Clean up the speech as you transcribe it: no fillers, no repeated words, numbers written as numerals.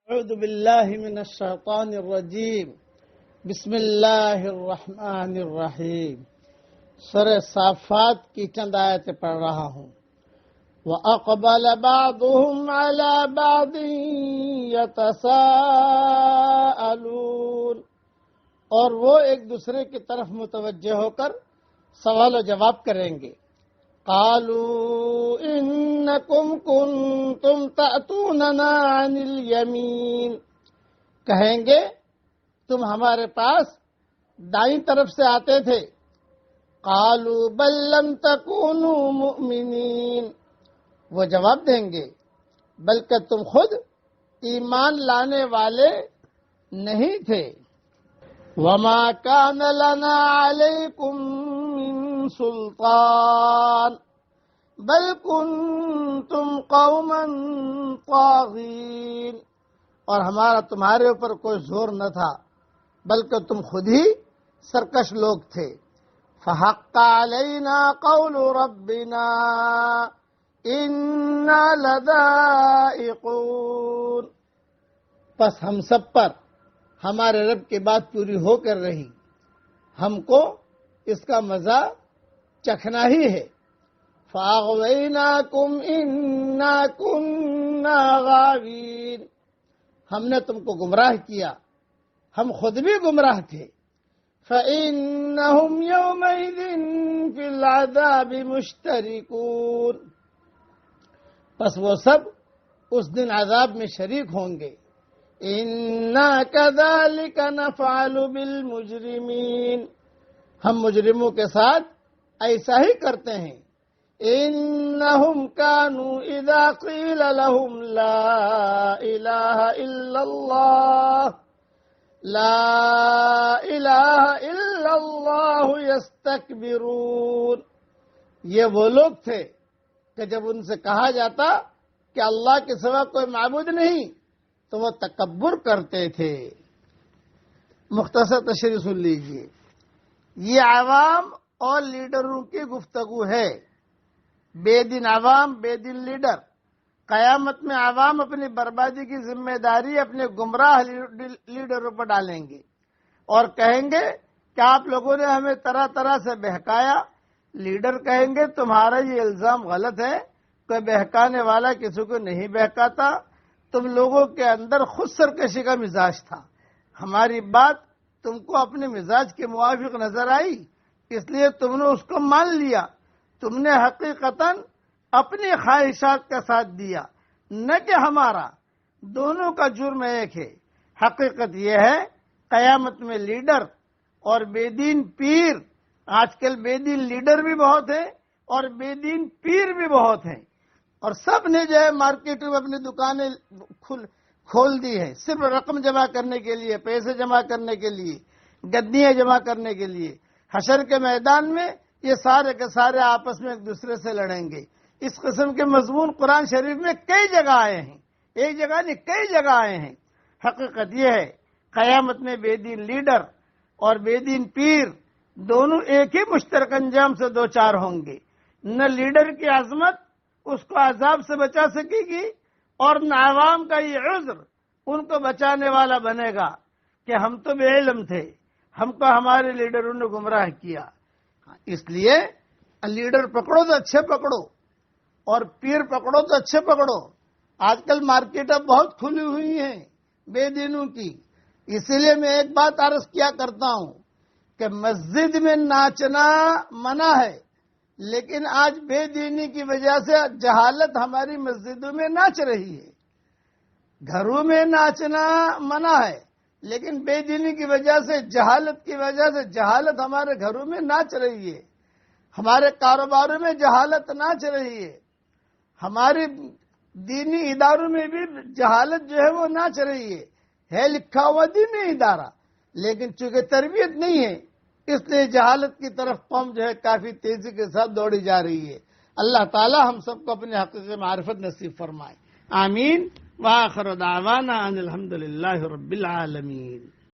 اعوذ باللہ من الشیطان الرجیم بسم اللہ الرحمن الرحیم سورہ صافات کی چند آیتیں پڑھ رہا ہوں۔ وَأَقْبَلَ بَعْضُهُمْ عَلَى بَعْضٍ يَتَسَاءَلُونَ، اور وہ ایک دوسرے کی طرف متوجہ ہو کر سوال و جواب کریں گے۔ قالوا انکم کنتم تأتوننا عن الیمین، کہیں گے تم ہمارے پاس دائیں طرف سے آتے تھے۔ قالوا بل لم تکونوا مؤمنین، وہ جواب دیں گے بلکہ تم خود ایمان لانے والے نہیں تھے۔ وما كان لنا عليكم من سلطان بل كنتم قوما طاغين، اور ہمارا تمہارے اوپر کوئی زور نہ تھا بلکہ تم خود ہی سرکش لوگ تھے۔ فحق علينا قول ربنا إنا لذائقون، پس ہم سب پر ہمارے رب کی بات پوری ہو کر رہی، ہم کو اس کا مزہ چکھنا ہی ہے۔ فَأَغْوَيْنَاكُمْ إِنَّا كُنَّا غَاوِينَ، ہم نے تم کو گمراہ کیا، ہم خود بھی گمراہ تھے۔ فَإِنَّهُمْ يَوْمَئِذٍ فِي الْعَذَابِ مُشْتَرِكُونَ، پس وہ سب اس دن عذاب میں شریک ہوں گے۔ اِنَّا كَذَلِكَ نَفْعَلُ بِالْمُجْرِمِينَ، ہم مجرموں کے ساتھ ایسا ہی کرتے ہیں۔ إِنَّهُمْ كَانُوا إِذَا قِيلَ لَهُمْ لَا إِلَهَ إِلَّا اللَّهُ يَسْتَكْبِرُونَ، یہ وہ لوگ تھے کہ جب ان سے کہا جاتا کہ اللہ کے سوا کوئی معبود نہیں تو وہ تکبر کرتے تھے۔ مختصر تشریح سن لیجیے، یہ عوام اور لیڈروں کی گفتگو ہے۔ بے دین عوام، بے دین لیڈر، قیامت میں عوام اپنی بربادی کی ذمہ داری اپنے گمراہ لیڈروں پر ڈالیں گے اور کہیں گے کہ آپ لوگوں نے ہمیں طرح طرح سے بہکایا۔ لیڈر کہیں گے تمہارا یہ الزام غلط ہے، کوئی بہکانے والا کسی کو نہیں بہکاتا، تم لوگوں کے اندر خود سرکشی کا مزاج تھا، ہماری بات تم کو اپنے مزاج کے موافق نظر آئی اس لیے تم نے اس کو مان لیا، تم نے حقیقتاً اپنی خواہشات کا ساتھ دیا، نہ کہ ہمارا، دونوں کا جرم ایک ہے۔ حقیقت یہ ہے قیامت میں لیڈر اور بے دین پیر، آج کل بے دین لیڈر بھی بہت ہیں اور بے دین پیر بھی بہت ہیں، اور سب نے جو ہے مارکیٹ میں اپنی دکانیں کھول دی ہے صرف رقم جمع کرنے کے لیے، پیسے جمع کرنے کے لیے، گدیاں جمع کرنے کے لیے۔ حشر کے میدان میں یہ سارے کے سارے آپس میں ایک دوسرے سے لڑیں گے۔ اس قسم کے مضمون قرآن شریف میں کئی جگہ آئے ہیں، ایک جگہ نہیں کئی جگہ آئے ہیں۔ حقیقت یہ ہے قیامت میں بے دین لیڈر اور بے دین پیر دونوں ایک ہی مشترک انجام سے دوچار ہوں گے۔ نہ لیڈر کی عظمت اس کو عذاب سے بچا سکے گی اور نہ عوام کا یہ عذر ان کو بچانے والا بنے گا کہ ہم تو بے علم تھے، ہم کو ہمارے لیڈروں نے گمراہ کیا۔ اس لیے لیڈر پکڑو تو اچھے پکڑو اور پیر پکڑو تو اچھے پکڑو۔ آج کل مارکیٹیں بہت کھلی ہوئی ہیں بے دینوں کی، اسی لیے میں ایک بات عرض کیا کرتا ہوں کہ مسجد میں ناچنا منع ہے، لیکن آج بے دینی کی وجہ سے جہالت ہماری مسجدوں میں ناچ رہی ہے۔ گھروں میں ناچنا منع ہے لیکن بے دینی کی وجہ سے، جہالت کی وجہ سے جہالت ہمارے گھروں میں ناچ رہی ہے، ہمارے کاروباروں میں جہالت ناچ رہی ہے، ہماری دینی اداروں میں بھی جہالت جو ہے وہ ناچ رہی ہے لکھا ہوا دینی ادارہ، لیکن چونکہ تربیت نہیں ہے اس لیے جہالت کی طرف قوم جو ہے کافی تیزی کے ساتھ دوڑی جا رہی ہے۔ اللہ تعالی ہم سب کو اپنے حقیقی معرفت نصیب فرمائے، آمین۔ وآخر دعوانا ان الحمد للہ رب العالمین۔